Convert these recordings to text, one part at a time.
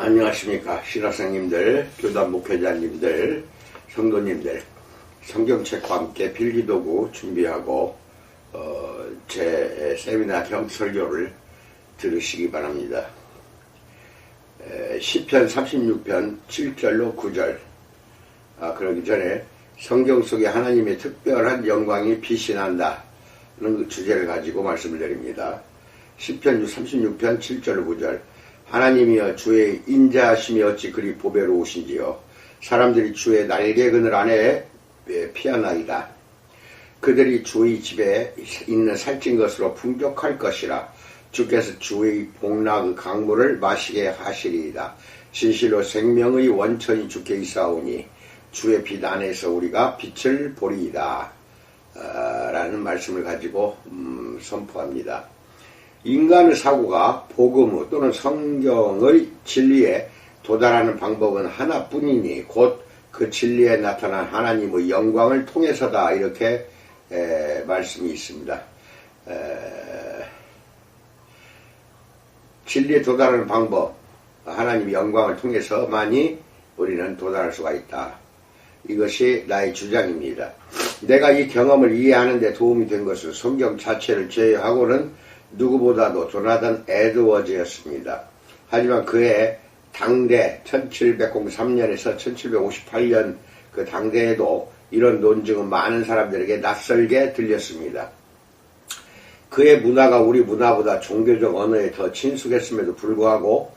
안녕하십니까. 신학생님들, 교단 목회자님들, 성도님들, 성경책과 함께 필기도구 준비하고 제 세미나 겸 설교를 들으시기 바랍니다. 시편 36편 7절로 9절. 그러기 전에 성경 속에 하나님의 특별한 영광이 빛이 난다는 그 주제를 가지고 말씀을 드립니다. 시편 36편 7절로 9절. 하나님이여 주의 인자하심이 어찌 그리 보배로우신지요. 사람들이 주의 날개 그늘 안에 피하나이다. 그들이 주의 집에 있는 살찐 것으로 풍족할 것이라. 주께서 주의 복락의 강물을 마시게 하시리이다. 진실로 생명의 원천이 주께 있사오니 주의 빛 안에서 우리가 빛을 보리이다. 라는 말씀을 가지고 선포합니다. 인간의 사고가 복음 또는 성경의 진리에 도달하는 방법은 하나뿐이니 곧 그 진리에 나타난 하나님의 영광을 통해서다. 이렇게 말씀이 있습니다. 진리에 도달하는 방법, 하나님의 영광을 통해서만이 우리는 도달할 수가 있다. 이것이 나의 주장입니다. 내가 이 경험을 이해하는 데 도움이 된 것은 성경 자체를 제외하고는 누구보다도 조나단 에드워즈였습니다. 하지만 그의 당대 1703년에서 1758년 그 당대에도 이런 논증은 많은 사람들에게 낯설게 들렸습니다. 그의 문화가 우리 문화보다 종교적 언어에 더 친숙했음에도 불구하고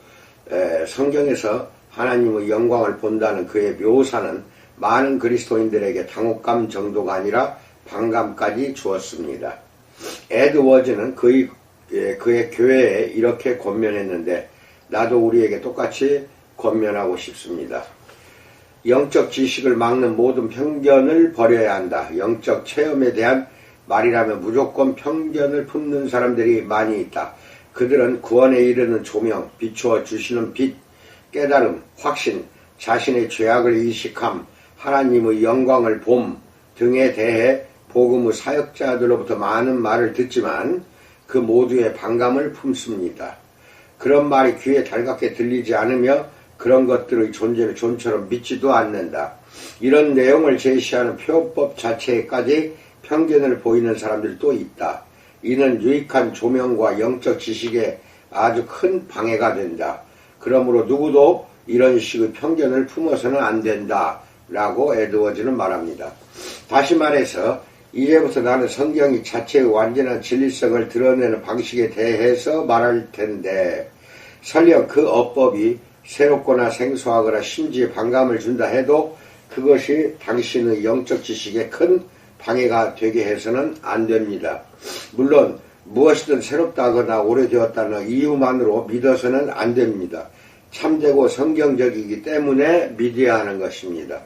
성경에서 하나님의 영광을 본다는 그의 묘사는 많은 그리스도인들에게 당혹감 정도가 아니라 반감까지 주었습니다. 에드워즈는 그의 교회에 이렇게 권면했는데 나도 우리에게 똑같이 권면하고 싶습니다. 영적 지식을 막는 모든 편견을 버려야 한다. 영적 체험에 대한 말이라면 무조건 편견을 품는 사람들이 많이 있다. 그들은 구원에 이르는 조명, 비추어 주시는 빛, 깨달음, 확신, 자신의 죄악을 인식함, 하나님의 영광을 봄 등에 대해 복음의 사역자들로부터 많은 말을 듣지만 그 모두의 반감을 품습니다. 그런 말이 귀에 달갑게 들리지 않으며 그런 것들의 존재를 존처럼 믿지도 않는다. 이런 내용을 제시하는 표법 자체까지 편견을 보이는 사람들도 있다. 이는 유익한 조명과 영적 지식에 아주 큰 방해가 된다. 그러므로 누구도 이런 식의 편견을 품어서는 안 된다. 라고 에드워즈는 말합니다. 다시 말해서 이제부터 나는 성경이 자체의 완전한 진리성을 드러내는 방식에 대해서 말할 텐데 설령 그 어법이 새롭거나 생소하거나 심지어 반감을 준다 해도 그것이 당신의 영적 지식에 큰 방해가 되게 해서는 안 됩니다. 물론 무엇이든 새롭다거나 오래되었다는 이유만으로 믿어서는 안 됩니다. 참되고 성경적이기 때문에 믿어야 하는 것입니다.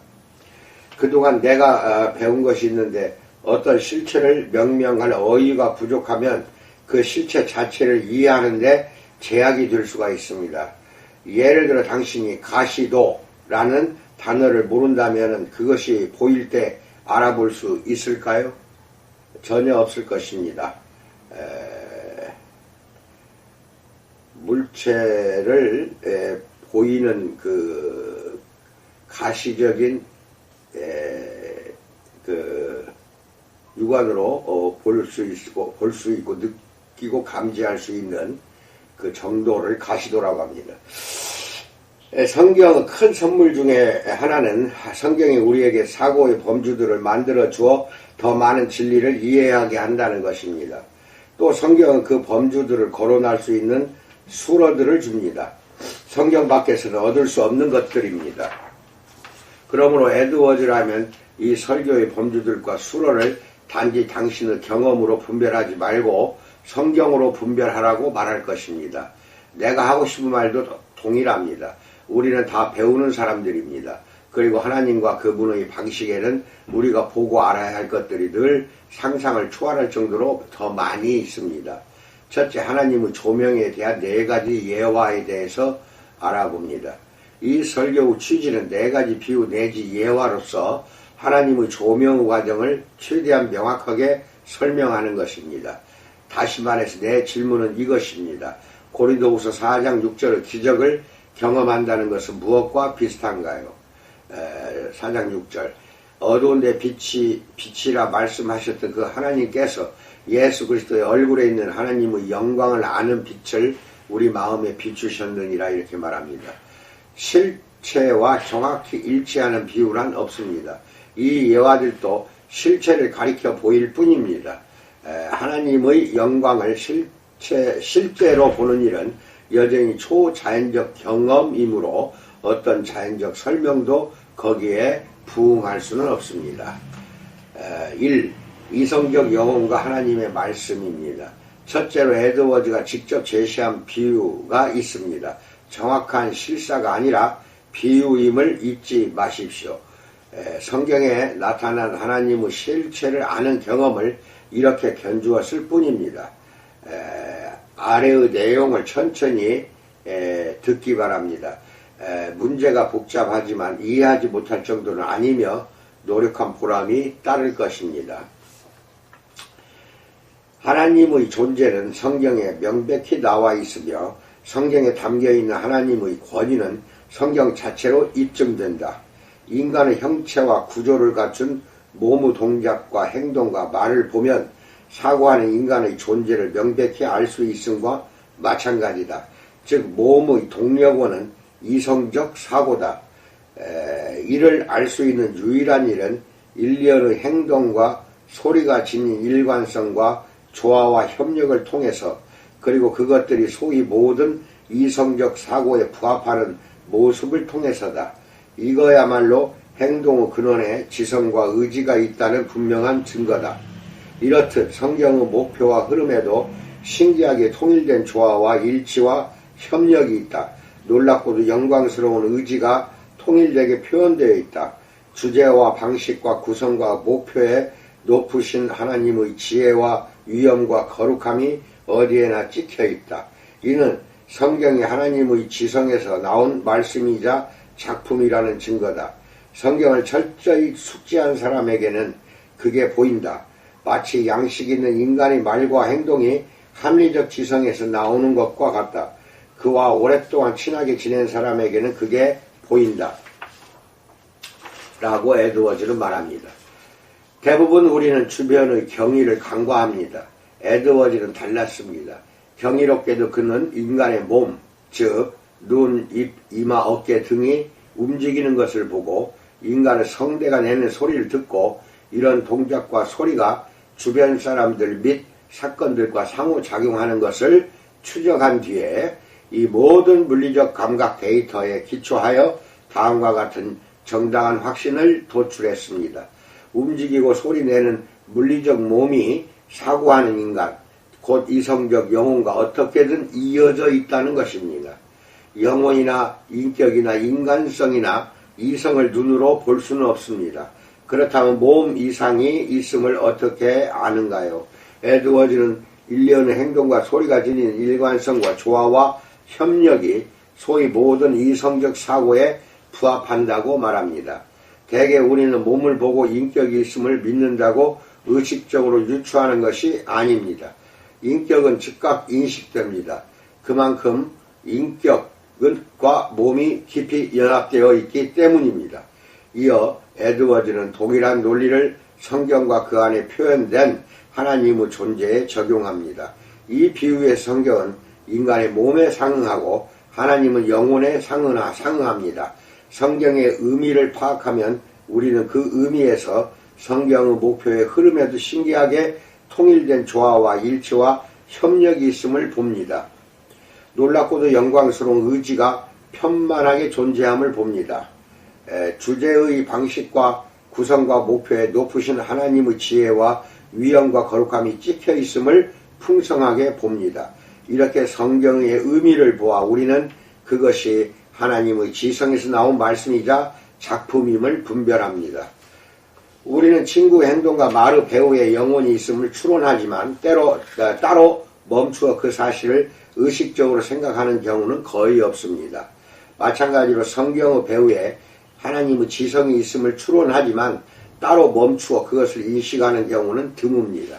그동안 내가 배운 것이 있는데 어떤 실체를 명명할 어휘가 부족하면 그 실체 자체를 이해하는데 제약이 될 수가 있습니다. 예를 들어 당신이 가시도라는 단어를 모른다면 그것이 보일 때 알아볼 수 있을까요? 전혀 없을 것입니다. 물체를 보이는 그 가시적인 그 육안으로 볼 수 있고 느끼고 감지할 수 있는 그 정도를 가시도라고 합니다. 성경의 큰 선물 중에 하나는 성경이 우리에게 사고의 범주들을 만들어 주어 더 많은 진리를 이해하게 한다는 것입니다. 또 성경은 그 범주들을 거론할 수 있는 수로들을 줍니다. 성경 밖에서는 얻을 수 없는 것들입니다. 그러므로 에드워즈라면 이 설교의 범주들과 수로를 단지 당신의 경험으로 분별하지 말고 성경으로 분별하라고 말할 것입니다. 내가 하고 싶은 말도 동일합니다. 우리는 다 배우는 사람들입니다. 그리고 하나님과 그분의 방식에는 우리가 보고 알아야 할 것들이 늘 상상을 초월할 정도로 더 많이 있습니다. 첫째, 하나님의 조명에 대한 4가지 예화에 대해서 알아봅니다. 이 설교의 취지는 4가지 비유 내지 예화로서 하나님의 조명의 과정을 최대한 명확하게 설명하는 것입니다. 다시 말해서 내 질문은 이것입니다. 고린도후서 4장 6절의 기적을 경험한다는 것은 무엇과 비슷한가요? 4장 6절 어두운데 빛이라 말씀하셨던 그 하나님께서 예수 그리스도의 얼굴에 있는 하나님의 영광을 아는 빛을 우리 마음에 비추셨느니라 이렇게 말합니다. 실체와 정확히 일치하는 비유란 없습니다. 이 예화들도 실체를 가리켜 보일 뿐입니다. 하나님의 영광을 실제로 보는 일은 여전히 초자연적 경험이므로 어떤 자연적 설명도 거기에 부응할 수는 없습니다. 1. 이성적 영혼과 하나님의 말씀입니다. 첫째로 에드워즈가 직접 제시한 비유가 있습니다. 정확한 실사가 아니라 비유임을 잊지 마십시오. 성경에 나타난 하나님의 실체를 아는 경험을 이렇게 견주었을 뿐입니다. 아래의 내용을 천천히 듣기 바랍니다. 문제가 복잡하지만 이해하지 못할 정도는 아니며 노력한 보람이 따를 것입니다. 하나님의 존재는 성경에 명백히 나와 있으며 성경에 담겨있는 하나님의 권위는 성경 자체로 입증된다. 인간의 형체와 구조를 갖춘 몸의 동작과 행동과 말을 보면 사고하는 인간의 존재를 명백히 알 수 있음과 마찬가지다. 즉 몸의 동력원은 이성적 사고다. 이를 알 수 있는 유일한 일은 일련의 행동과 소리가 지닌 일관성과 조화와 협력을 통해서 그리고 그것들이 소위 모든 이성적 사고에 부합하는 모습을 통해서다. 이거야말로 행동의 근원에 지성과 의지가 있다는 분명한 증거다. 이렇듯 성경의 목표와 흐름에도 신기하게 통일된 조화와 일치와 협력이 있다. 놀랍고도 영광스러운 의지가 통일되게 표현되어 있다. 주제와 방식과 구성과 목표에 높으신 하나님의 지혜와 위엄과 거룩함이 어디에나 찍혀있다. 이는 성경이 하나님의 지성에서 나온 말씀이자 작품이라는 증거다. 성경을 철저히 숙지한 사람에게는 그게 보인다. 마치 양식 있는 인간의 말과 행동이 합리적 지성에서 나오는 것과 같다. 그와 오랫동안 친하게 지낸 사람에게는 그게 보인다. 라고 에드워즈는 말합니다. 대부분 우리는 주변의 경의를 간과합니다. 에드워즈는 달랐습니다. 경이롭게도 그는 인간의 몸, 즉 눈, 입, 이마, 어깨 등이 움직이는 것을 보고 인간의 성대가 내는 소리를 듣고 이런 동작과 소리가 주변 사람들 및 사건들과 상호작용하는 것을 추적한 뒤에 이 모든 물리적 감각 데이터에 기초하여 다음과 같은 정당한 확신을 도출했습니다. 움직이고 소리내는 물리적 몸이 사고하는 인간, 곧 이성적 영혼과 어떻게든 이어져 있다는 것입니다. 영혼이나 인격이나 인간성이나 이성을 눈으로 볼 수는 없습니다. 그렇다면 몸 이상이 있음을 어떻게 아는가요? 에드워즈는 일련의 행동과 소리가 지닌 일관성과 조화와 협력이 소위 모든 이성적 사고에 부합한다고 말합니다. 대개 우리는 몸을 보고 인격이 있음을 믿는다고 의식적으로 유추하는 것이 아닙니다. 인격은 즉각 인식됩니다. 그만큼 인격과 몸이 깊이 연합되어 있기 때문입니다. 이어 에드워즈는 동일한 논리를 성경과 그 안에 표현된 하나님의 존재에 적용합니다. 이 비유의 성경은 인간의 몸에 상응하고 하나님은 영혼에 상응합니다. 성경의 의미를 파악하면 우리는 그 의미에서 성경의 목표의 흐름에도 신기하게 통일된 조화와 일치와 협력이 있음을 봅니다. 놀랍고도 영광스러운 의지가 편만하게 존재함을 봅니다. 주제의 방식과 구성과 목표에 높으신 하나님의 지혜와 위엄과 거룩함이 찍혀 있음을 풍성하게 봅니다. 이렇게 성경의 의미를 보아 우리는 그것이 하나님의 지성에서 나온 말씀이자 작품임을 분별합니다. 우리는 친구의 행동과 말의 배우의 영혼이 있음을 추론하지만 따로 멈추어 그 사실을 의식적으로 생각하는 경우는 거의 없습니다. 마찬가지로 성경의 배우에 하나님의 지성이 있음을 추론하지만 따로 멈추어 그것을 인식하는 경우는 드뭅니다.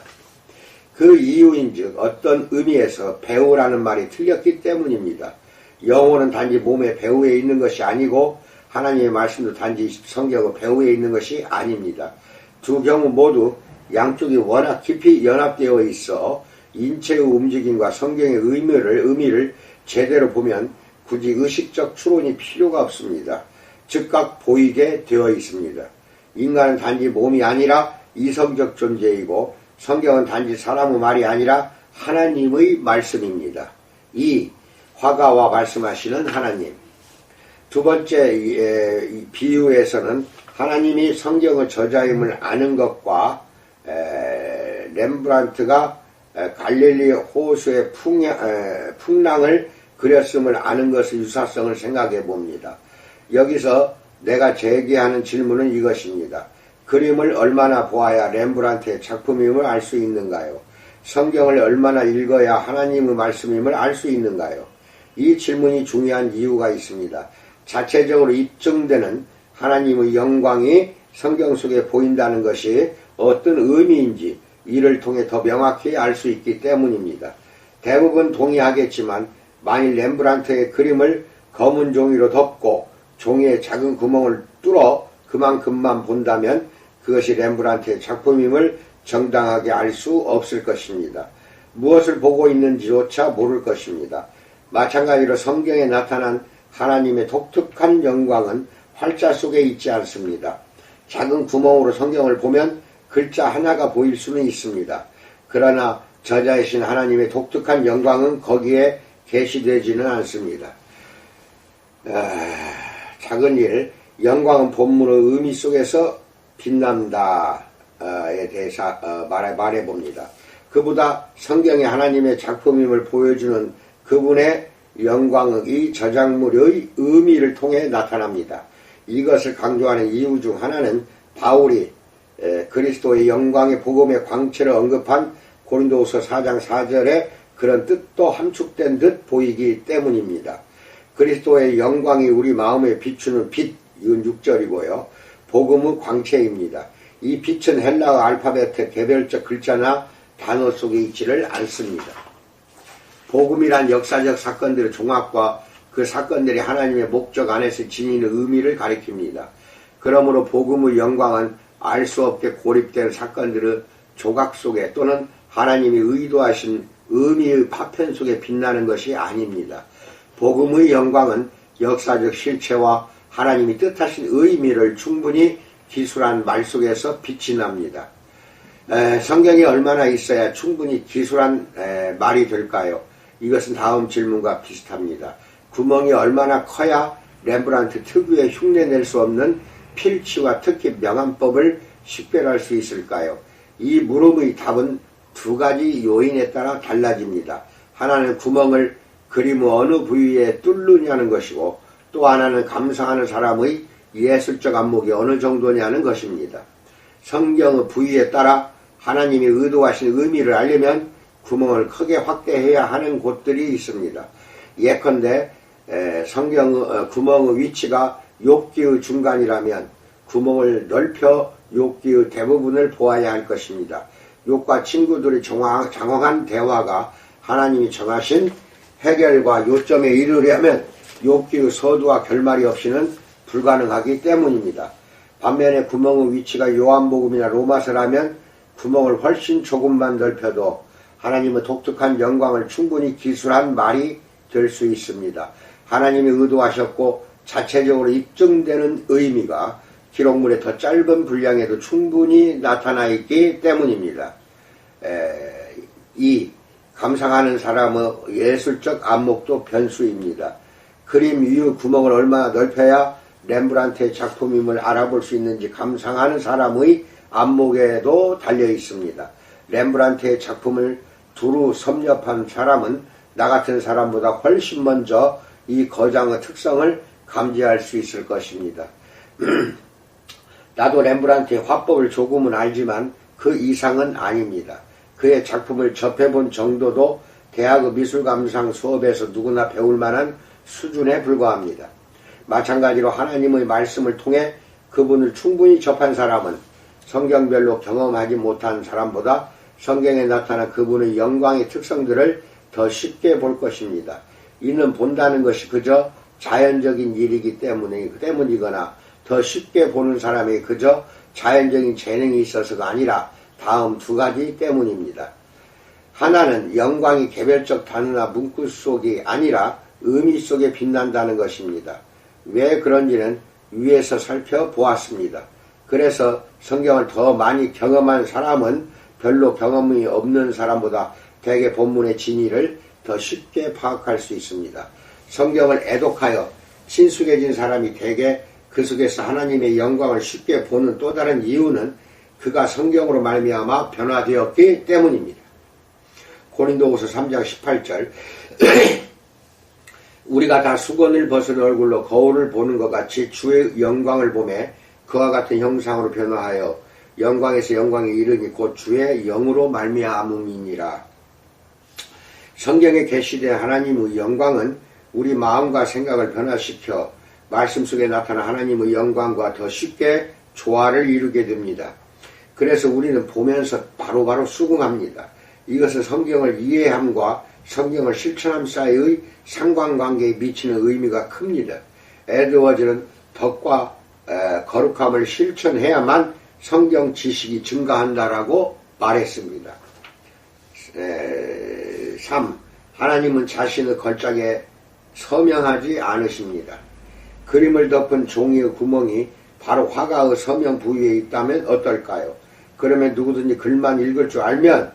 그 이유인즉 어떤 의미에서 배우라는 말이 틀렸기 때문입니다. 영혼은 단지 몸의 배후에 있는 것이 아니고 하나님의 말씀도 단지 성경의 배후에 있는 것이 아닙니다. 두 경우 모두 양쪽이 워낙 깊이 연합되어 있어 인체의 움직임과 성경의 의미를 제대로 보면 굳이 의식적 추론이 필요가 없습니다. 즉각 보이게 되어 있습니다. 인간은 단지 몸이 아니라 이성적 존재이고 성경은 단지 사람의 말이 아니라 하나님의 말씀입니다. 이 화가와 말씀하시는 하나님. 두 번째 비유에서는 하나님이 성경의 저자임을 아는 것과 렘브란트가 갈릴리 호수의 풍랑을 그렸음을 아는 것의 유사성을 생각해 봅니다. 여기서 내가 제기하는 질문은 이것입니다. 그림을 얼마나 보아야 렘브란트의 작품임을 알 수 있는가요? 성경을 얼마나 읽어야 하나님의 말씀임을 알 수 있는가요? 이 질문이 중요한 이유가 있습니다. 자체적으로 입증되는 하나님의 영광이 성경 속에 보인다는 것이 어떤 의미인지 이를 통해 더 명확히 알 수 있기 때문입니다. 대부분 동의하겠지만 만일 렘브란트의 그림을 검은 종이로 덮고 종이에 작은 구멍을 뚫어 그만큼만 본다면 그것이 렘브란트의 작품임을 정당하게 알 수 없을 것입니다. 무엇을 보고 있는지조차 모를 것입니다. 마찬가지로 성경에 나타난 하나님의 독특한 영광은 활자 속에 있지 않습니다. 작은 구멍으로 성경을 보면 글자 하나가 보일 수는 있습니다. 그러나 저자이신 하나님의 독특한 영광은 거기에 계시되지는 않습니다. 작은 일, 영광은 본문의 의미 속에서 빛난다에 대해서 말해봅니다. 그보다 성경이 하나님의 작품임을 보여주는 그분의 영광은 이 저작물의 의미를 통해 나타납니다. 이것을 강조하는 이유 중 하나는 바울이 그리스도의 영광의 복음의 광채를 언급한 고린도후서 4장 4절에 그런 뜻도 함축된 듯 보이기 때문입니다. 그리스도의 영광이 우리 마음에 비추는 빛, 이건 6절이고요. 복음의 광채입니다. 이 빛은 헬라어 알파벳의 개별적 글자나 단어 속에 있지를 않습니다. 복음이란 역사적 사건들의 종합과 그 사건들이 하나님의 목적 안에서 지니는 의미를 가리킵니다. 그러므로 복음의 영광은 알 수 없게 고립된 사건들의 조각 속에 또는 하나님이 의도하신 의미의 파편 속에 빛나는 것이 아닙니다. 복음의 영광은 역사적 실체와 하나님이 뜻하신 의미를 충분히 기술한 말 속에서 빛이 납니다. 성경이 얼마나 있어야 충분히 기술한 말이 될까요? 이것은 다음 질문과 비슷합니다. 구멍이 얼마나 커야 렘브란트 특유의 흉내낼 수 없는 필치와 특히 명암법을 식별할 수 있을까요? 이 물음의 답은 두 가지 요인에 따라 달라집니다. 하나는 구멍을 그림의 어느 부위에 뚫느냐는 것이고 또 하나는 감상하는 사람의 예술적 안목이 어느 정도냐는 것입니다. 성경의 부위에 따라 하나님이 의도하신 의미를 알려면 구멍을 크게 확대해야 하는 곳들이 있습니다. 예컨대 성경의 구멍의 위치가 욥기의 중간이라면 구멍을 넓혀 욥기의 대부분을 보아야 할 것입니다. 욥과 친구들의 장황한 대화가 하나님이 정하신 해결과 요점에 이르려면 욥기의 서두와 결말이 없이는 불가능하기 때문입니다. 반면에 구멍의 위치가 요한복음이나 로마서라면 구멍을 훨씬 조금만 넓혀도 하나님의 독특한 영광을 충분히 기술한 말이 될 수 있습니다. 하나님이 의도하셨고 자체적으로 입증되는 의미가 기록물의 더 짧은 분량에도 충분히 나타나 있기 때문입니다. 이 감상하는 사람의 예술적 안목도 변수입니다. 그림 위의 구멍을 얼마나 넓혀야 렘브란트의 작품임을 알아볼 수 있는지 감상하는 사람의 안목에도 달려 있습니다. 렘브란트의 작품을 두루 섭렵한 사람은 나 같은 사람보다 훨씬 먼저 이 거장의 특성을 감지할 수 있을 것입니다. 나도 렘브란트의 화법을 조금은 알지만 그 이상은 아닙니다. 그의 작품을 접해본 정도도 대학의 미술감상 수업에서 누구나 배울 만한 수준에 불과합니다. 마찬가지로 하나님의 말씀을 통해 그분을 충분히 접한 사람은 성경별로 경험하지 못한 사람보다 성경에 나타난 그분의 영광의 특성들을 더 쉽게 볼 것입니다. 이는 본다는 것이 그저 자연적인 일이기 때문이거나 더 쉽게 보는 사람이 그저 자연적인 재능이 있어서가 아니라 다음 두 가지 때문입니다. 하나는 영광이 개별적 단어나 문구 속이 아니라 의미 속에 빛난다는 것입니다. 왜 그런지는 위에서 살펴보았습니다. 그래서 성경을 더 많이 경험한 사람은 별로 경험이 없는 사람보다 대개 본문의 진리를 더 쉽게 파악할 수 있습니다. 성경을 애독하여 친숙해진 사람이 대개 그 속에서 하나님의 영광을 쉽게 보는 또 다른 이유는 그가 성경으로 말미암아 변화되었기 때문입니다. 고린도후서 3장 18절 우리가 다 수건을 벗은 얼굴로 거울을 보는 것 같이 주의 영광을 보매 그와 같은 형상으로 변화하여 영광에서 영광에 이르니 곧 주의 영으로 말미암음이니라. 성경에 계시된 하나님의 영광은 우리 마음과 생각을 변화시켜 말씀 속에 나타난 하나님의 영광과 더 쉽게 조화를 이루게 됩니다. 그래서 우리는 보면서 바로바로 수긍합니다. 이것은 성경을 이해함과 성경을 실천함 사이의 상관관계에 미치는 의미가 큽니다. 에드워즈는 덕과 거룩함을 실천해야만 성경 지식이 증가한다라고 말했습니다. 3. 하나님은 자신의 걸작에 서명하지 않으십니다. 그림을 덮은 종이의 구멍이 바로 화가의 서명 부위에 있다면 어떨까요? 그러면 누구든지 글만 읽을 줄 알면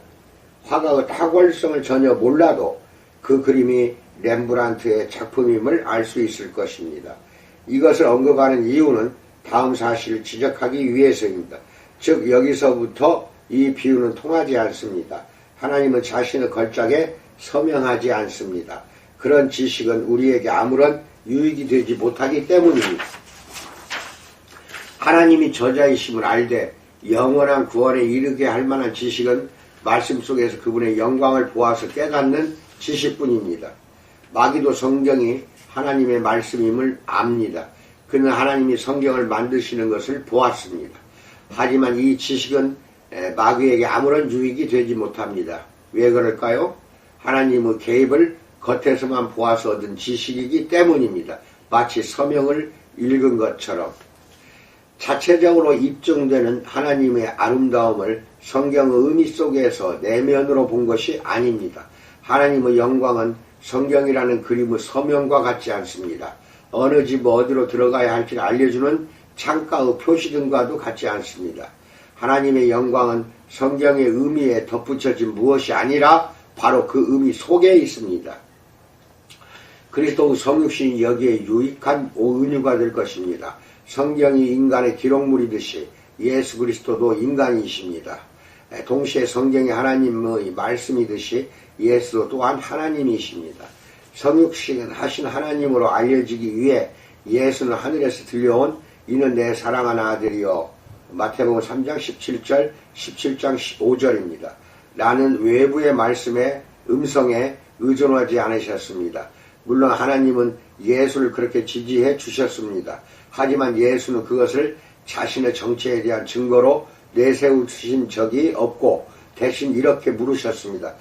화가의 탁월성을 전혀 몰라도 그 그림이 렘브란트의 작품임을 알 수 있을 것입니다. 이것을 언급하는 이유는 다음 사실을 지적하기 위해서입니다. 즉 여기서부터 이 비유는 통하지 않습니다. 하나님은 자신의 걸작에 서명하지 않습니다. 그런 지식은 우리에게 아무런 유익이 되지 못하기 때문입니다. 하나님이 저자이심을 알되 영원한 구원에 이르게 할 만한 지식은 말씀 속에서 그분의 영광을 보아서 깨닫는 지식뿐입니다. 마귀도 성경이 하나님의 말씀임을 압니다. 그는 하나님이 성경을 만드시는 것을 보았습니다. 하지만 이 지식은 마귀에게 아무런 유익이 되지 못합니다. 왜 그럴까요? 하나님의 개입을 겉에서만 보아서 얻은 지식이기 때문입니다. 마치 서명을 읽은 것처럼. 자체적으로 입증되는 하나님의 아름다움을 성경의 의미 속에서 내면으로 본 것이 아닙니다. 하나님의 영광은 성경이라는 그림의 서명과 같지 않습니다. 어느 집 어디로 들어가야 할지를 알려주는 창가의 표시등과도 같지 않습니다. 하나님의 영광은 성경의 의미에 덧붙여진 무엇이 아니라 바로 그 의미 속에 있습니다. 그리스도의 성육신이 여기에 유익한 은유가 될 것입니다. 성경이 인간의 기록물이듯이 예수 그리스도도 인간이십니다. 동시에 성경이 하나님의 말씀이듯이 예수도 또한 하나님이십니다. 성육신 하신 하나님으로 알려지기 위해 예수는 하늘에서 들려온 이는 내 사랑하는 아들이요 마태복음 3장 17절 17장 15절입니다. 나는 외부의 말씀에 음성에 의존하지 않으셨습니다. 물론 하나님은 예수를 그렇게 지지해 주셨습니다. 하지만 예수는 그것을 자신의 정체에 대한 증거로 내세우신 적이 없고 대신 이렇게 물으셨습니다.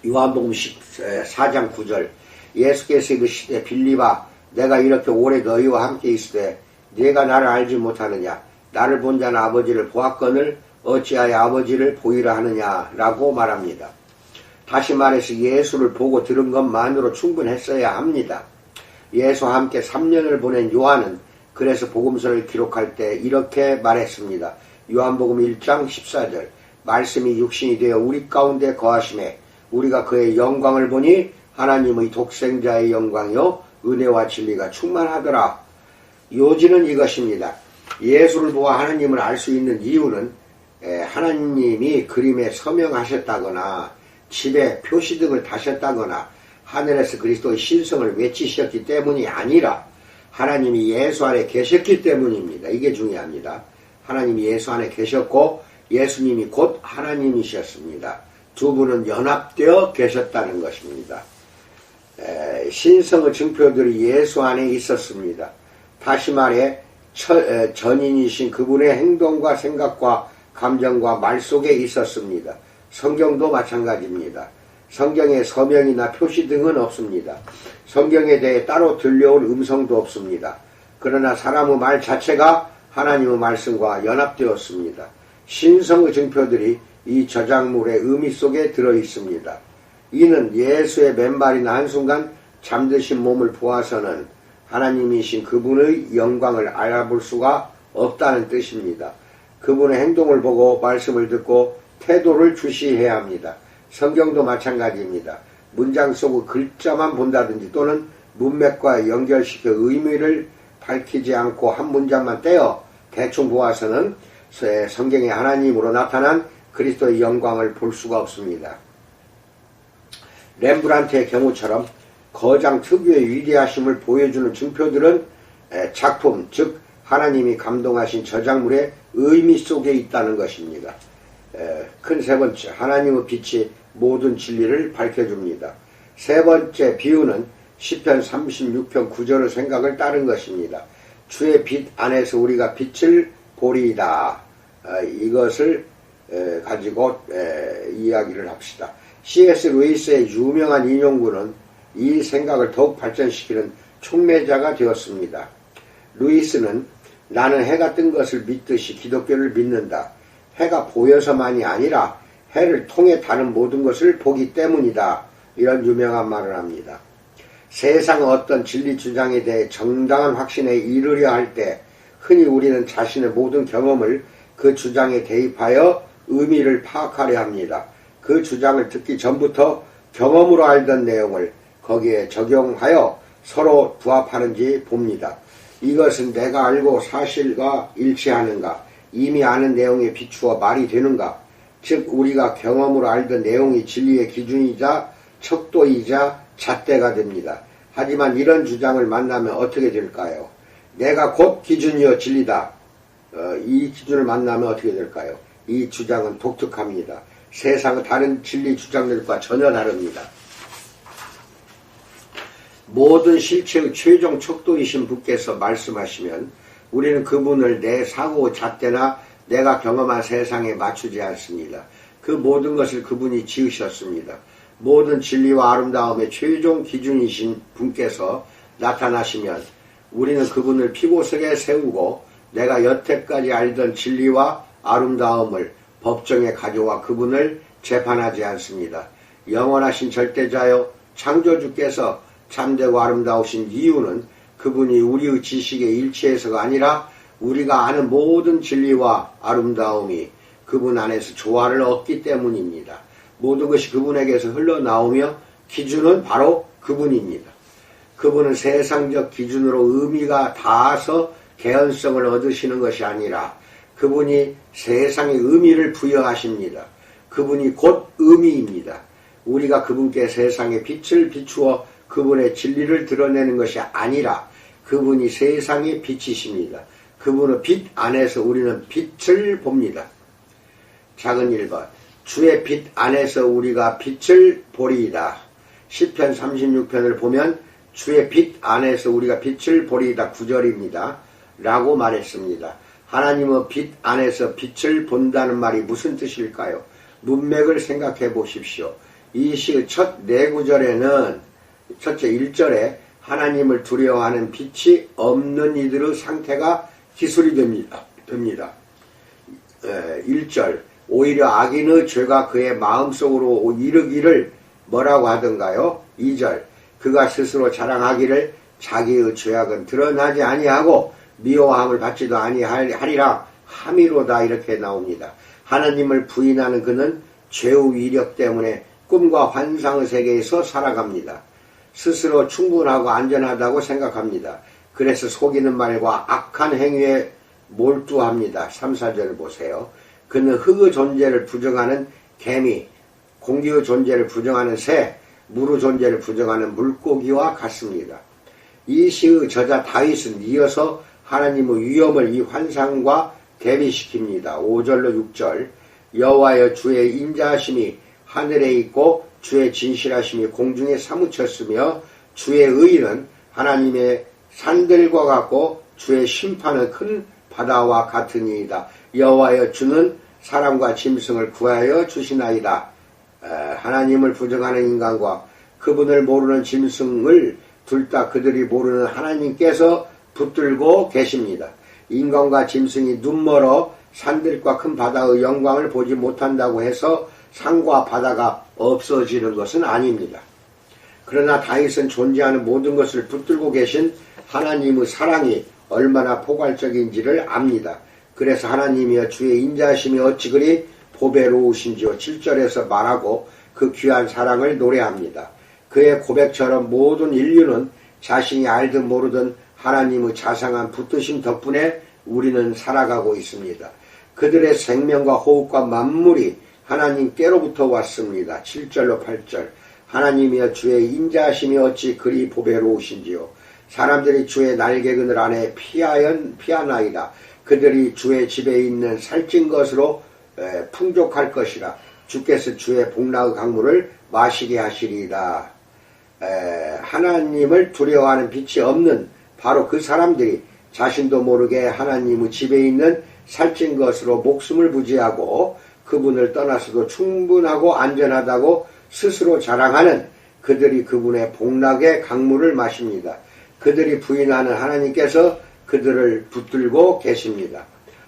요한복음 4장 9절 예수께서 이르시되 빌립아 내가 이렇게 오래 너희와 함께 있으되 네가 나를 알지 못하느냐 나를 본 자는 아버지를 보았거늘 어찌하여 아버지를 보이라 하느냐 라고 말합니다. 다시 말해서 예수를 보고 들은 것만으로 충분했어야 합니다. 예수와 함께 3년을 보낸 요한은 그래서 복음서를 기록할 때 이렇게 말했습니다. 요한복음 1장 14절 말씀이 육신이 되어 우리 가운데 거하심에 우리가 그의 영광을 보니 하나님의 독생자의 영광이요 은혜와 진리가 충만하더라. 요지는 이것입니다. 예수를 보아 하나님을 알 수 있는 이유는 하나님이 그림에 서명하셨다거나 집에 표시등을 다셨다거나 하늘에서 그리스도의 신성을 외치셨기 때문이 아니라 하나님이 예수 안에 계셨기 때문입니다. 이게 중요합니다. 하나님이 예수 안에 계셨고 예수님이 곧 하나님이셨습니다. 두 분은 연합되어 계셨다는 것입니다. 신성의 증표들이 예수 안에 있었습니다. 다시 말해 전인이신 그분의 행동과 생각과 감정과 말 속에 있었습니다. 성경도 마찬가지입니다. 성경에 서명이나 표시 등은 없습니다. 성경에 대해 따로 들려온 음성도 없습니다. 그러나 사람의 말 자체가 하나님의 말씀과 연합되었습니다. 신성의 증표들이 이 저작물의 의미 속에 들어있습니다. 이는 예수의 맨발이나 한순간 잠드신 몸을 보아서는 하나님이신 그분의 영광을 알아볼 수가 없다는 뜻입니다. 그분의 행동을 보고 말씀을 듣고 태도를 주시해야 합니다. 성경도 마찬가지입니다. 문장 속의 글자만 본다든지 또는 문맥과 연결시켜 의미를 밝히지 않고 한 문장만 떼어 대충 보아서는 성경의 하나님으로 나타난 그리스도의 영광을 볼 수가 없습니다. 렘브란트의 경우처럼 거장 특유의 위대하심을 보여주는 증표들은 작품, 즉 하나님이 감동하신 저작물의 의미 속에 있다는 것입니다. 큰 세 번째, 하나님의 빛이 모든 진리를 밝혀줍니다. 세 번째 비유는 시편 36편 9절의 생각을 따른 것입니다. 주의 빛 안에서 우리가 빛을 보리이다. 이것을 가지고 이야기를 합시다. C.S. 루이스의 유명한 인용구는 이 생각을 더욱 발전시키는 촉매자가 되었습니다. 루이스는 나는 해가 뜬 것을 믿듯이 기독교를 믿는다. 해가 보여서만이 아니라 해를 통해 다른 모든 것을 보기 때문이다. 이런 유명한 말을 합니다. 세상의 어떤 진리 주장에 대해 정당한 확신에 이르려 할 때 흔히 우리는 자신의 모든 경험을 그 주장에 대입하여 의미를 파악하려 합니다. 그 주장을 듣기 전부터 경험으로 알던 내용을 거기에 적용하여 서로 부합하는지 봅니다. 이것은 내가 알고 사실과 일치하는가, 이미 아는 내용에 비추어 말이 되는가, 즉 우리가 경험으로 알던 내용이 진리의 기준이자 척도이자 잣대가 됩니다. 하지만 이런 주장을 만나면 어떻게 될까요? 내가 곧 기준이여 진리다. 이 기준을 만나면 어떻게 될까요? 이 주장은 독특합니다. 세상의 다른 진리 주장들과 전혀 다릅니다. 모든 실체의 최종 척도이신 분께서 말씀하시면 우리는 그분을 내 사고 잣대나 내가 경험한 세상에 맞추지 않습니다. 그 모든 것을 그분이 지으셨습니다. 모든 진리와 아름다움의 최종 기준이신 분께서 나타나시면 우리는 그분을 피고석에 세우고 내가 여태까지 알던 진리와 아름다움을 법정에 가져와 그분을 재판하지 않습니다. 영원하신 절대자여 창조주께서 참되고 아름다우신 이유는 그분이 우리의 지식에 일치해서가 아니라 우리가 아는 모든 진리와 아름다움이 그분 안에서 조화를 얻기 때문입니다. 모든 것이 그분에게서 흘러나오며 기준은 바로 그분입니다. 그분은 세상적 기준으로 의미가 닿아서 개연성을 얻으시는 것이 아니라 그분이 세상에 의미를 부여하십니다. 그분이 곧 의미입니다. 우리가 그분께 세상에 빛을 비추어 그분의 진리를 드러내는 것이 아니라 그분이 세상의 빛이십니다. 그분의 빛 안에서 우리는 빛을 봅니다. 작은 1번, 주의 빛 안에서 우리가 빛을 보리이다. 시편 36편을 보면 주의 빛 안에서 우리가 빛을 보리이다 9절입니다. 라고 말했습니다. 하나님의 빛 안에서 빛을 본다는 말이 무슨 뜻일까요? 문맥을 생각해 보십시오. 이 시의 첫 네 구절에는 첫째 1절에 하나님을 두려워하는 빛이 없는 이들의 상태가 기술이 됩니다. 1절 오히려 악인의 죄가 그의 마음속으로 이르기를 뭐라고 하던가요? 2절 그가 스스로 자랑하기를 자기의 죄악은 드러나지 아니하고 미워함을 받지도 아니하리라 함이로다 이렇게 나옵니다. 하나님을 부인하는 그는 죄의 위력 때문에 꿈과 환상의 세계에서 살아갑니다. 스스로 충분하고 안전하다고 생각합니다. 그래서 속이는 말과 악한 행위에 몰두합니다. 3, 4절을 보세요. 그는 흙의 존재를 부정하는 개미, 공기의 존재를 부정하는 새, 물의 존재를 부정하는 물고기와 같습니다. 이 시의 저자 다윗은 이어서 하나님의 위엄을 이 환상과 대비시킵니다. 5절로 6절 여호와여 주의 인자하심이 하늘에 있고 주의 진실하심이 공중에 사무쳤으며 주의 의는 하나님의 산들과 같고 주의 심판은 큰 바다와 같으니이다. 여호와여 주는 사람과 짐승을 구하여 주시나이다. 하나님을 부정하는 인간과 그분을 모르는 짐승을 둘 다 그들이 모르는 하나님께서 붙들고 계십니다. 인간과 짐승이 눈멀어 산들과 큰 바다의 영광을 보지 못한다고 해서 산과 바다가 없어지는 것은 아닙니다. 그러나 다윗은 존재하는 모든 것을 붙들고 계신 하나님의 사랑이 얼마나 포괄적인지를 압니다. 그래서 하나님이여 주의 인자하심이 어찌 그리 보배로우신지요 7절에서 말하고 그 귀한 사랑을 노래합니다. 그의 고백처럼 모든 인류는 자신이 알든 모르든 하나님의 자상한 붙드심 덕분에 우리는 살아가고 있습니다. 그들의 생명과 호흡과 만물이 하나님께로부터 왔습니다. 7절로 8절 하나님이여 주의 인자하심이 어찌 그리 보배로우신지요. 사람들이 주의 날개그늘 안에 피하나이다. 그들이 주의 집에 있는 살찐 것으로 풍족할 것이라. 주께서 주의 복락의 강물을 마시게 하시리이다. 하나님을 두려워하는 빛이 없는 바로 그 사람들이 자신도 모르게 하나님의 집에 있는 살찐 것으로 목숨을 부지하고 그분을 떠나서도 충분하고 안전하다고 스스로 자랑하는 그들이 그분의 복락의 강물을 마십니다. 그들이 부인하는 하나님께서 그들을 붙들고 계십니다.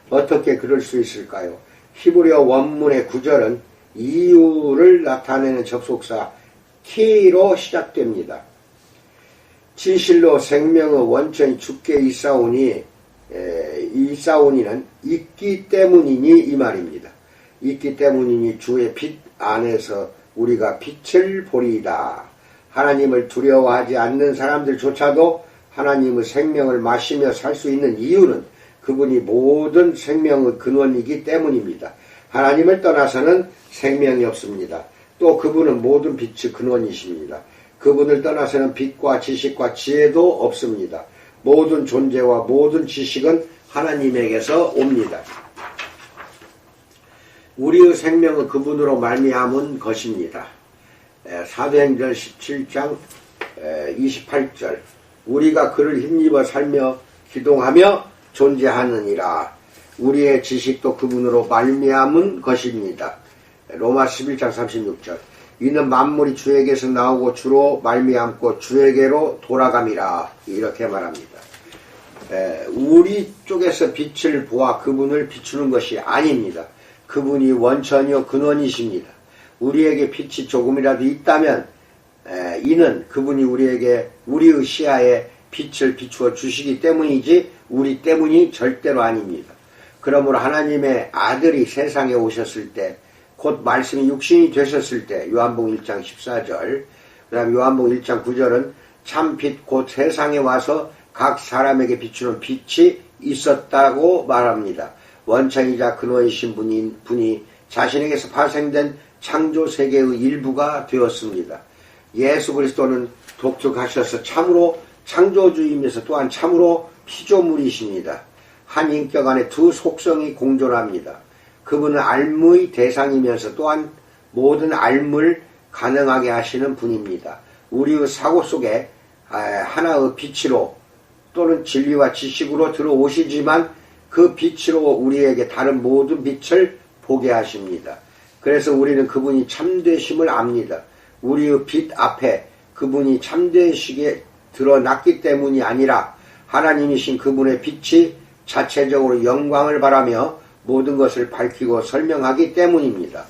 어떻게 그럴 수 있을까요? 히브리어 원문의 9절은 이유를 나타내는 접속사 키로 시작됩니다. 진실로 생명의 원천이 주께 있사오니는 있기 때문이니 이 말입니다. 있기 때문이니 주의 빛 안에서 우리가 빛을 보리이다. 하나님을 두려워하지 않는 사람들조차도 하나님의 생명을 마시며 살 수 있는 이유는 그분이 모든 생명의 근원이기 때문입니다. 하나님을 떠나서는 생명이 없습니다. 또 그분은 모든 빛의 근원이십니다. 그분을 떠나서는 빛과 지식과 지혜도 없습니다. 모든 존재와 모든 지식은 하나님에게서 옵니다. 우리의 생명은 그분으로 말미암은 것입니다. 사도행전 17장 28절 우리가 그를 힘입어 살며 기동하며 존재하느니라. 우리의 지식도 그분으로 말미암은 것입니다. 로마 11장 36절 이는 만물이 주에게서 나오고 주로 말미암고 주에게로 돌아감이라. 이렇게 말합니다. 우리 쪽에서 빛을 보아 그분을 비추는 것이 아닙니다. 그분이 원천이요 근원이십니다. 우리에게 빛이 조금이라도 있다면 이는 그분이 우리에게 우리의 시야에 빛을 비추어 주시기 때문이지 우리 때문이 절대로 아닙니다. 그러므로 하나님의 아들이 세상에 오셨을 때 곧 말씀이 육신이 되셨을 때 요한복음 1장 14절 그 다음 요한복음 1장 9절은 참 빛 곧 세상에 와서 각 사람에게 비추는 빛이 있었다고 말합니다. 원천이자 근원이신 분이 자신에게서 파생된 창조 세계의 일부가 되었습니다. 예수 그리스도는 독특하셔서 참으로 창조주이면서 또한 참으로 피조물이십니다. 한 인격 안에 두 속성이 공존합니다. 그분은 알무의 대상이면서 또한 모든 알무를 가능하게 하시는 분입니다. 우리의 사고 속에 하나의 빛으로 또는 진리와 지식으로 들어오시지만 그 빛으로 우리에게 다른 모든 빛을 보게 하십니다. 그래서 우리는 그분이 참되심을 압니다. 우리의 빛 앞에 그분이 참되시게 드러났기 때문이 아니라 하나님이신 그분의 빛이 자체적으로 영광을 바라며 모든 것을 밝히고 설명하기 때문입니다.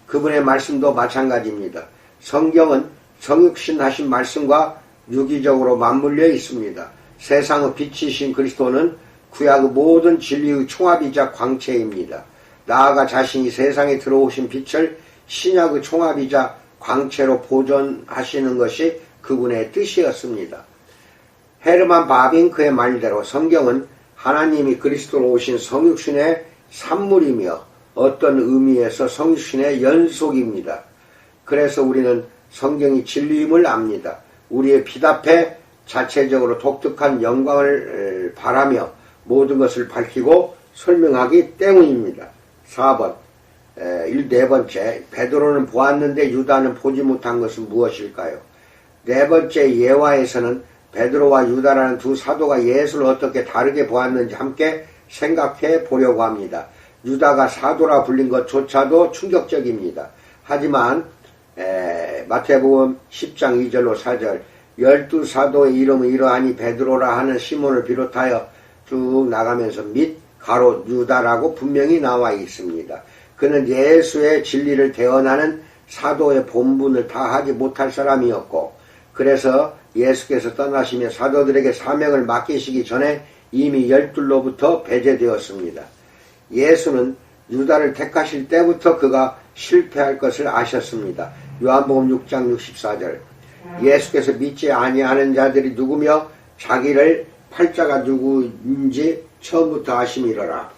그분의 말씀도 마찬가지입니다. 성경은 성육신하신 말씀과 유기적으로 맞물려 있습니다. 세상의 빛이신 그리스도는 구약의 모든 진리의 총합이자 광채입니다. 나아가 자신이 세상에 들어오신 빛을 신약의 총합이자 광채로 보존하시는 것이 그분의 뜻이었습니다. 헤르만 바빙크의 말대로 성경은 하나님이 그리스도로 오신 성육신의 산물이며 어떤 의미에서 성육신의 연속입니다. 그래서 우리는 성경이 진리임을 압니다. 우리의 빛 앞에 자체적으로 독특한 영광을 바라며 모든 것을 밝히고 설명하기 때문입니다. 4번 네 번째 베드로는 보았는데 유다는 보지 못한 것은 무엇일까요? 네 번째 예화에서는 베드로와 유다라는 두 사도가 예수를 어떻게 다르게 보았는지 함께 생각해 보려고 합니다. 유다가 사도라 불린 것조차도 충격적입니다. 하지만 마태복음 10장 2절로 4절 12사도의 이름은 이러하니 베드로라 하는 시몬을 비롯하여 쭉 나가면서 및 가로 유다라고 분명히 나와 있습니다. 그는 예수의 진리를 대언하는 사도의 본분을 다 하지 못할 사람이었고, 그래서 예수께서 떠나시며 사도들에게 사명을 맡기시기 전에 이미 12로부터 배제되었습니다. 예수는 유다를 택하실 때부터 그가 실패할 것을 아셨습니다. 요한복음 6장 64절 예수께서 믿지 아니하는 자들이 누구며 자기를 팔자가 누구인지 처음부터 아심이러라.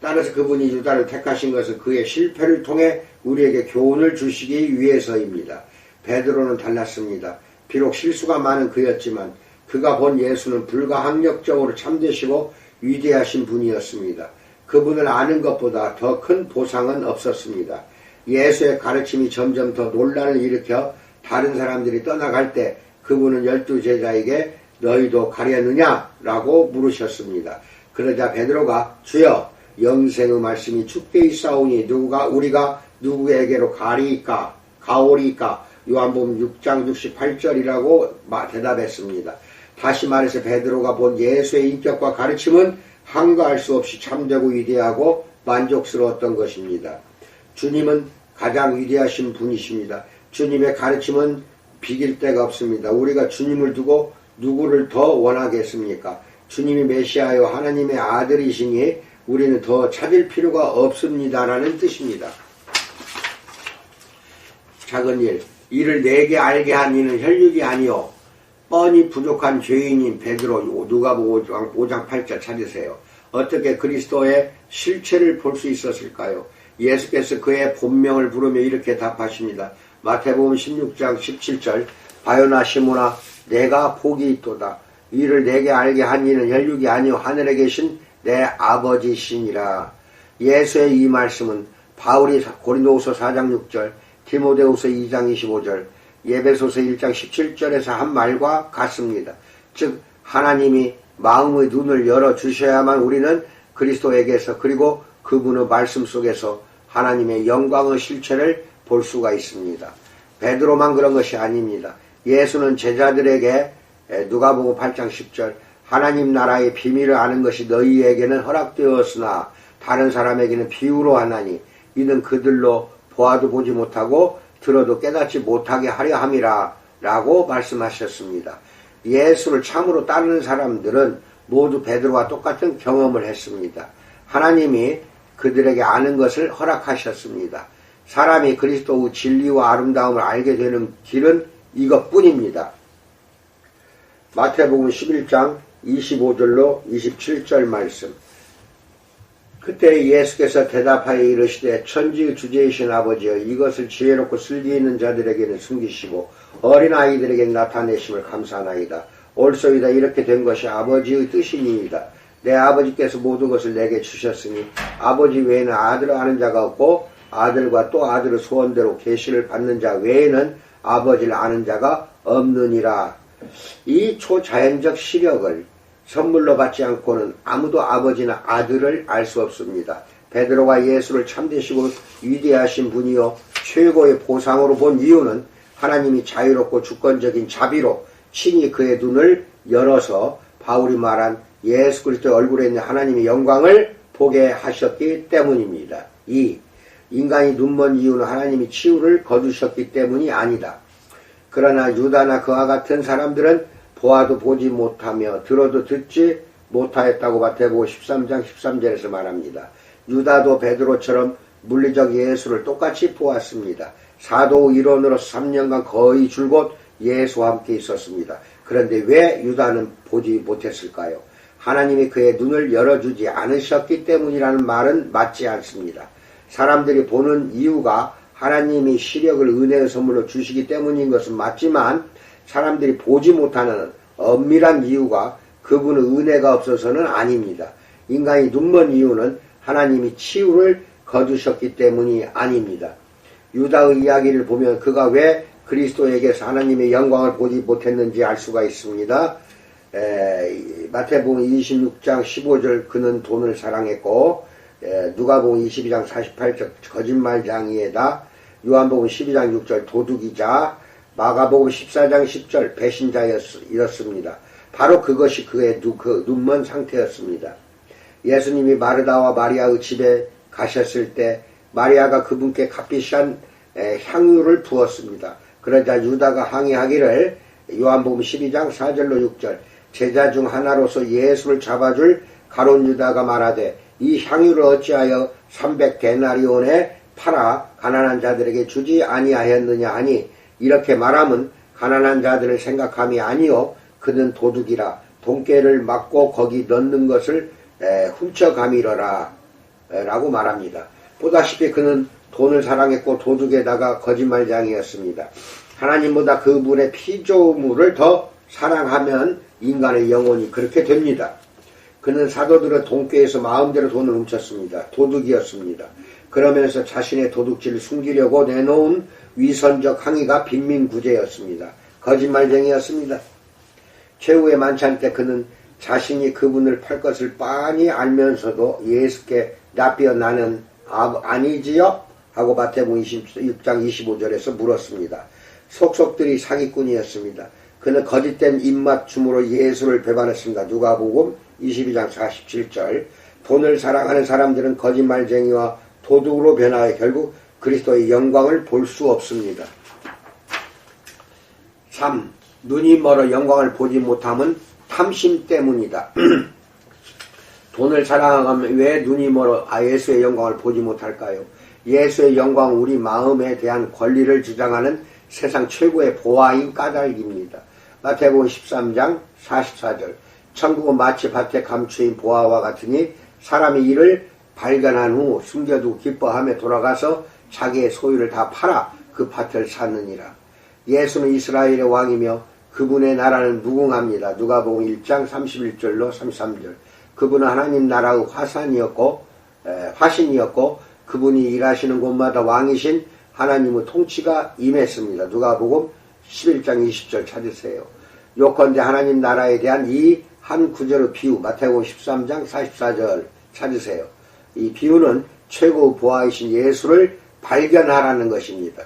따라서 그분이 유다를 택하신 것은 그의 실패를 통해 우리에게 교훈을 주시기 위해서입니다. 베드로는 달랐습니다. 비록 실수가 많은 그였지만 그가 본 예수는 불가항력적으로 참되시고 위대하신 분이었습니다. 그분을 아는 것보다 더 큰 보상은 없었습니다. 예수의 가르침이 점점 더 논란을 일으켜 다른 사람들이 떠나갈 때 그분은 12제자에게 너희도 가려느냐? 라고 물으셨습니다. 그러자 베드로가 주여 영생의 말씀이 주께 있사오니 우리가 누구에게로 가오리까? 요한복음 6장 68절이라고 대답했습니다. 다시 말해서 베드로가 본 예수의 인격과 가르침은 한가할 수 없이 참되고 위대하고 만족스러웠던 것입니다. 주님은 가장 위대하신 분이십니다. 주님의 가르침은 비길 데가 없습니다. 우리가 주님을 두고 누구를 더 원하겠습니까? 주님이 메시아요 하나님의 아들이시니 우리는 더 찾을 필요가 없습니다라는 뜻입니다. 작은 일, 이를 내게 알게 한 이는 혈육이 아니요 뻔히 부족한 죄인인 베드로. 누가복음 5장 8절 찾으세요. 어떻게 그리스도의 실체를 볼 수 있었을까요? 예수께서 그의 본명을 부르며 이렇게 답하십니다. 마태복음 16장 17절 바요나 시몬아 내가 복이 있도다. 이를 내게 알게 한 이는 혈육이 아니요 하늘에 계신 내 아버지시니라. 예수의 이 말씀은 바울이 고린도후서 4장 6절 디모데후서 2장 25절 예배소서 1장 17절에서 한 말과 같습니다. 즉 하나님이 마음의 눈을 열어주셔야만 우리는 그리스도에게서 그리고 그분의 말씀 속에서 하나님의 영광의 실체를 볼 수가 있습니다. 베드로만 그런 것이 아닙니다. 예수는 제자들에게 누가복음 8장 10절 하나님 나라의 비밀을 아는 것이 너희에게는 허락되었으나 다른 사람에게는 비유로 하나니 이는 그들로 보아도 보지 못하고 들어도 깨닫지 못하게 하려 함이라 라고 말씀하셨습니다. 예수를 참으로 따르는 사람들은 모두 베드로와 똑같은 경험을 했습니다. 하나님이 그들에게 아는 것을 허락하셨습니다. 사람이 그리스도의 진리와 아름다움을 알게 되는 길은 이것뿐입니다. 마태복음 11장 25절로 27절 말씀. 그때 예수께서 대답하여 이르시되 천지의 주제이신 아버지여 이것을 지혜롭고 슬기 있는 자들에게는 숨기시고 어린아이들에게 나타내심을 감사하나이다. 옳소이다. 이렇게 된 것이 아버지의 뜻이니이다. 내 아버지께서 모든 것을 내게 주셨으니 아버지 외에는 아들을 아는 자가 없고 아들과 또 아들의 소원대로 계시를 받는 자 외에는 아버지를 아는 자가 없느니라. 이 초자연적 시력을 선물로 받지 않고는 아무도 아버지나 아들을 알 수 없습니다. 베드로가 예수를 참되시고 위대하신 분이요 최고의 보상으로 본 이유는 하나님이 자유롭고 주권적인 자비로 친히 그의 눈을 열어서 바울이 말한 예수 그리스도의 얼굴에 있는 하나님의 영광을 보게 하셨기 때문입니다. 2. 인간이 눈먼 이유는 하나님이 치유를 거두셨기 때문이 아니다. 그러나 유다나 그와 같은 사람들은 보아도 보지 못하며 들어도 듣지 못하였다고 마태복음 13장 13절에서 말합니다. 유다도 베드로처럼 물리적 예수를 똑같이 보았습니다. 사도 일원으로서 3년간 거의 줄곧 예수와 함께 있었습니다. 그런데 왜 유다는 보지 못했을까요? 하나님이 그의 눈을 열어주지 않으셨기 때문이라는 말은 맞지 않습니다. 사람들이 보는 이유가 하나님이 시력을 은혜의 선물로 주시기 때문인 것은 맞지만 사람들이 보지 못하는 엄밀한 이유가 그분의 은혜가 없어서는 아닙니다. 인간이 눈먼 이유는 하나님이 치유를 거두셨기 때문이 아닙니다. 유다의 이야기를 보면 그가 왜 그리스도에게서 하나님의 영광을 보지 못했는지 알 수가 있습니다. 마태복음 26장 15절 그는 돈을 사랑했고 누가복음 22장 48절 거짓말장이에다 요한복음 12장 6절 도둑이자 마가복음 14장 10절 배신자였습니다. 바로 그것이 그의 눈먼 상태였습니다. 예수님이 마르다와 마리아의 집에 가셨을 때 마리아가 그분께 값비싼 향유를 부었습니다. 그러자 유다가 항의하기를 요한복음 12장 4절로 6절 제자 중 하나로서 예수를 잡아줄 가룟 유다가 말하되 이 향유를 어찌하여 300데나리온에 팔아 가난한 자들에게 주지 아니하였느냐 하니 이렇게 말하면 가난한 자들을 생각함이 아니요 그는 도둑이라 돈깨를 맞고 거기 넣는 것을 훔쳐가미러라 라고 말합니다. 보다시피 그는 돈을 사랑했고 도둑에다가 거짓말장이었습니다. 하나님보다 그분의 피조물을 더 사랑하면 인간의 영혼이 그렇게 됩니다. 그는 사도들의 돈꾀에서 마음대로 돈을 훔쳤습니다. 도둑이었습니다. 그러면서 자신의 도둑질을 숨기려고 내놓은 위선적 항의가 빈민구제였습니다. 거짓말쟁이였습니다. 최후의 만찬 때 그는 자신이 그분을 팔 것을 빤히 알면서도 예수께 납비어 나는 아니지요? 하고 마태복음 26장 25절에서 물었습니다. 속속들이 사기꾼이었습니다. 그는 거짓된 입맞춤으로 예수를 배반했습니다. 누가복음 22장 47절 돈을 사랑하는 사람들은 거짓말쟁이와 도둑으로 변하여 결국 그리스도의 영광을 볼 수 없습니다. 3. 눈이 멀어 영광을 보지 못함은 탐심 때문이다. 돈을 사랑하면 왜 눈이 멀어 예수의 영광을 보지 못할까요? 예수의 영광 우리 마음에 대한 권리를 주장하는 세상 최고의 보화인 까닭입니다. 마태복음 13장 44절 천국은 마치 밭에 감추인 보화와 같으니 사람이 이를 발견한 후 숨겨두고 기뻐하며 돌아가서 자기의 소유를 다 팔아 그 밭을 샀느니라. 예수는 이스라엘의 왕이며 그분의 나라는 무궁합니다. 누가복음 1장 31절로 33절 그분은 하나님 나라의 화신이었고 그분이 일하시는 곳마다 왕이신 하나님의 통치가 임했습니다. 누가복음 11장 20절 찾으세요. 요컨대 하나님 나라에 대한 이 한 구절의 비유 마태복음 13장 44절 찾으세요. 이 비유는 최고의 보아이신 예수를 발견하라는 것입니다.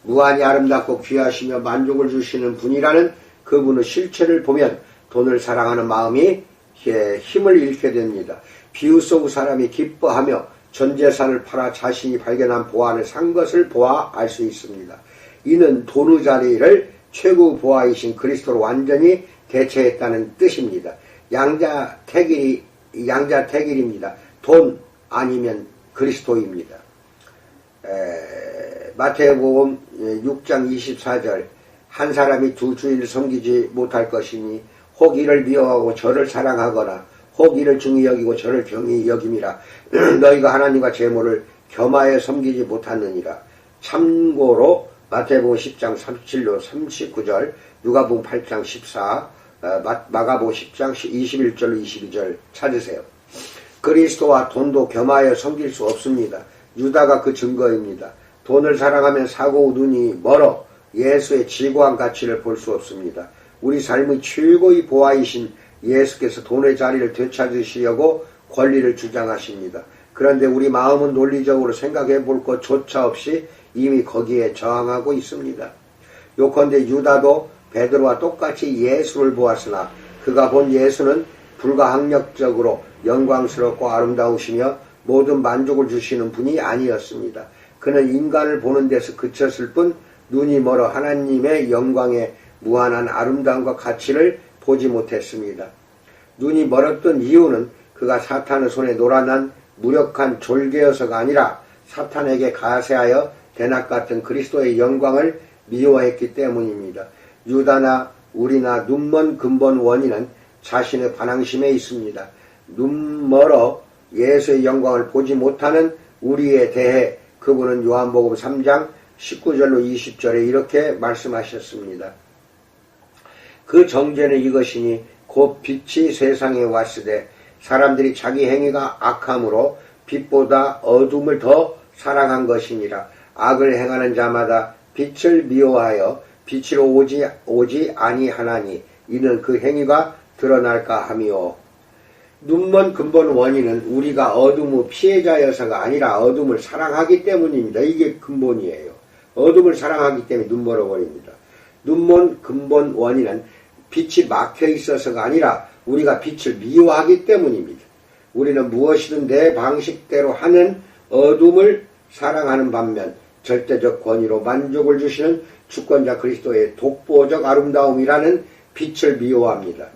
무한히 아름답고 귀하시며 만족을 주시는 분이라는 그분의 실체를 보면 돈을 사랑하는 마음이 힘을 잃게 됩니다. 비유 속 사람이 기뻐하며 전 재산을 팔아 자신이 발견한 보안을 산 것을 보아 알 수 있습니다. 이는 돈의 자리를 최고 보아이신 그리스도로 완전히 대체했다는 뜻입니다. 양자택일입니다. 돈 아니면 그리스도입니다. 마태복음 6장 24절 한 사람이 두 주인을 섬기지 못할 것이니 혹 이를 미워하고 저를 사랑하거나 혹 이를 중히 여기고 저를 경히 여김이라. 너희가 하나님과 재물을 겸하여 섬기지 못하느니라. 참고로 마태복음 10장 37로 39절 누가복음 8장 14 마가복음 10장 21절로 22절 찾으세요. 그리스도와 돈도 겸하여 섬길 수 없습니다. 유다가 그 증거입니다. 돈을 사랑하면 사고 눈이 멀어 예수의 지고한 가치를 볼 수 없습니다. 우리 삶의 최고의 보아이신 예수께서 돈의 자리를 되찾으시려고 권리를 주장하십니다. 그런데 우리 마음은 논리적으로 생각해 볼 것조차 없이 이미 거기에 저항하고 있습니다. 요컨대 유다도 베드로와 똑같이 예수를 보았으나 그가 본 예수는 불가항력적으로 영광스럽고 아름다우시며 모든 만족을 주시는 분이 아니었습니다. 그는 인간을 보는 데서 그쳤을 뿐 눈이 멀어 하나님의 영광의 무한한 아름다움과 가치를 보지 못했습니다. 눈이 멀었던 이유는 그가 사탄의 손에 놀아난 무력한 졸개여서가 아니라 사탄에게 가세하여 대낮 같은 그리스도의 영광을 미워했기 때문입니다. 유다나 우리나 눈먼 근본 원인은 자신의 반항심에 있습니다. 눈 멀어 예수의 영광을 보지 못하는 우리에 대해 그분은 요한복음 3장 19절로 20절에 이렇게 말씀하셨습니다. 그 정죄는 이것이니 곧 빛이 세상에 왔으되 사람들이 자기 행위가 악함으로 빛보다 어둠을 더 사랑한 것이니라. 악을 행하는 자마다 빛을 미워하여 빛으로 오지 아니하나니 이는 그 행위가 드러날까 하미요. 눈먼 근본 원인은 우리가 어둠의 피해자여서가 아니라 어둠을 사랑하기 때문입니다. 이게 근본이에요. 어둠을 사랑하기 때문에 눈멀어 버립니다. 눈먼 근본 원인은 빛이 막혀 있어서가 아니라 우리가 빛을 미워하기 때문입니다. 우리는 무엇이든 내 방식대로 하는 어둠을 사랑하는 반면 절대적 권위로 만족을 주시는 주권자 그리스도의 독보적 아름다움이라는 빛을 미워합니다.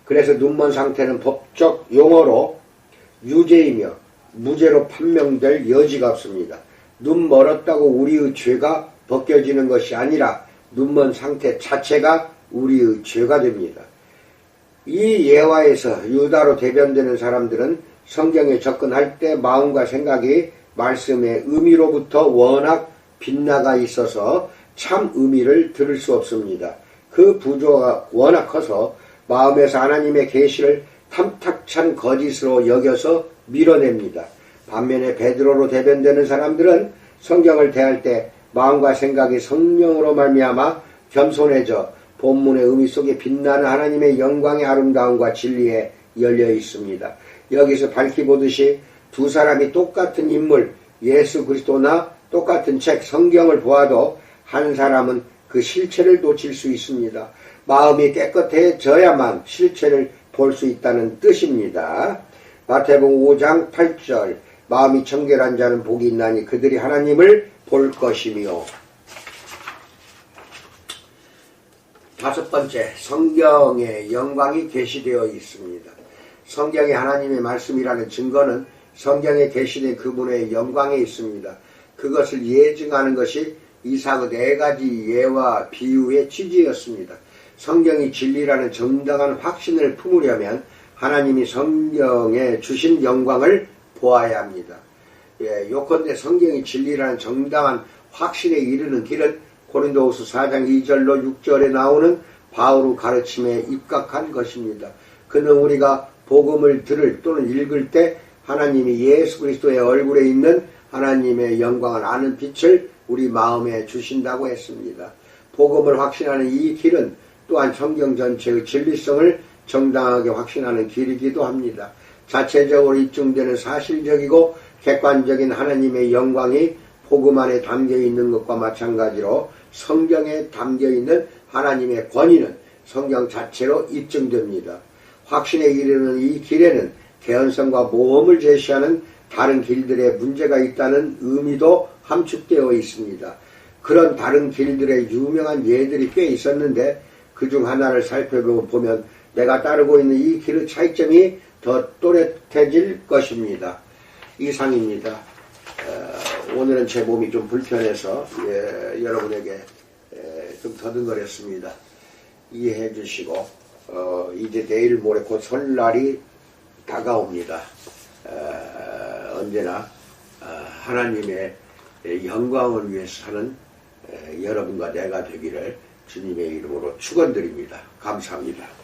그래서 눈먼 상태는 법적 용어로 유죄이며 무죄로 판명될 여지가 없습니다. 눈 멀었다고 우리의 죄가 벗겨지는 것이 아니라 눈먼 상태 자체가 우리의 죄가 됩니다. 이 예화에서 유다로 대변되는 사람들은 성경에 접근할 때 마음과 생각이 말씀의 의미로부터 워낙 빗나가 있어서 참 의미를 들을 수 없습니다. 그 부조가 워낙 커서 마음에서 하나님의 계시를 탐탁찬 거짓으로 여겨서 밀어냅니다. 반면에 베드로로 대변되는 사람들은 성경을 대할 때 마음과 생각이 성령으로 말미암아 겸손해져 본문의 의미 속에 빛나는 하나님의 영광의 아름다움과 진리에 열려 있습니다. 여기서 밝히 보듯이 두 사람이 똑같은 인물 예수 그리스도나 똑같은 책 성경을 보아도 한 사람은 그 실체를 놓칠 수 있습니다. 마음이 깨끗해져야만 실체를 볼 수 있다는 뜻입니다. 마태복음 5장 8절 마음이 청결한 자는 복이 있나니 그들이 하나님을 볼 것이며. 다섯 번째, 성경의 영광이 계시되어 있습니다. 성경이 하나님의 말씀이라는 증거는 성경에 계시된 그분의 영광에 있습니다. 그것을 예증하는 것이 이사의 네 가지 예와 비유의 취지였습니다. 성경이 진리라는 정당한 확신을 품으려면 하나님이 성경에 주신 영광을 보아야 합니다. 요컨대 성경이 진리라는 정당한 확신에 이르는 길은 고린도후서 4장 2절로 6절에 나오는 바울의 가르침에 입각한 것입니다. 그는 우리가 복음을 들을 또는 읽을 때 하나님이 예수 그리스도의 얼굴에 있는 하나님의 영광을 아는 빛을 우리 마음에 주신다고 했습니다. 복음을 확신하는 이 길은 또한 성경 전체의 진리성을 정당하게 확신하는 길이기도 합니다. 자체적으로 입증되는 사실적이고 객관적인 하나님의 영광이 복음 안에 담겨있는 것과 마찬가지로 성경에 담겨있는 하나님의 권위는 성경 자체로 입증됩니다. 확신에 이르는 이 길에는 개연성과 모험을 제시하는 다른 길들의 문제가 있다는 의미도 함축되어 있습니다. 그런 다른 길들의 유명한 예들이 꽤 있었는데 그중 하나를 살펴보면 내가 따르고 있는 이 길의 차이점이 더 또렷해질 것입니다. 이상입니다. 오늘은 제 몸이 좀 불편해서 여러분에게 좀 더듬거렸습니다. 이해해 주시고 이제 내일 모레 곧 설날이 다가옵니다. 언제나 하나님의 영광을 위해서 사는 여러분과 내가 되기를 주님의 이름으로 축원드립니다. 감사합니다.